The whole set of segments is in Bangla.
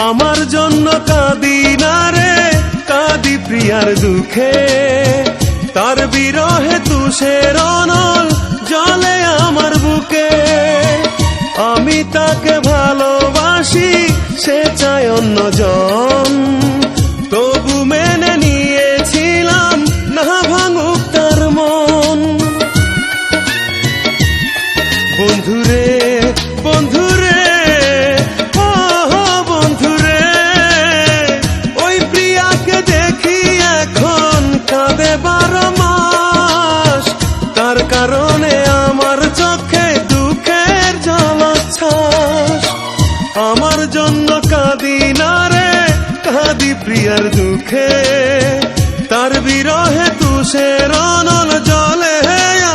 আমার জন্য কাঁদি না রে, কাঁদি প্রিয়ার দুঃখে। তার বিরহে তুষের অনল জলে আমার বুকে। আমি তাকে ভালোবাসি, সে চায় অন্যজন, তবু মেনে নিয়েছিলাম না ভাঙুক তার মন। বন্ধুরে বন্ধুরে ও বন্ধুরে, ওই প্রিয়াকে দেখি এখন কাঁদে 12 মাস। তার কারণে আমার চোখে দুঃখের জলোচ্ছ্বাস। আমার জন্য কাঁদি না রে, কাঁদি প্রিয়ার দুঃখে। তার বিরহে তুষের অনল জলে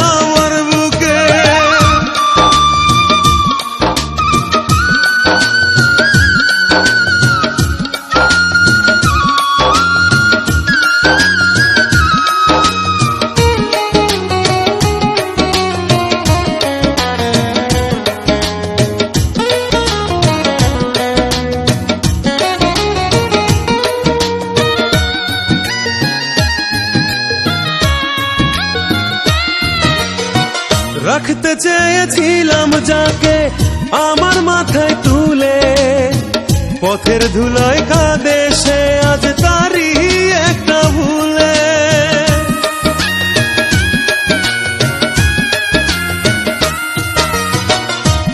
আমার বুকে। রাখতে চেয়েছিলাম যাকে আমার মাথায় তুলে, পথের ধুলায় কাঁদে সে আজ তারই একটা ভুলে।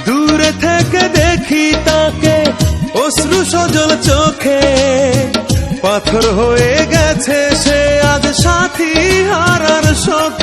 দূরে থেকে দেখি তাকে অশ্রু সজল চোখে, পাথর হয়ে গেছে সে আজ সাথী হারার শোকে।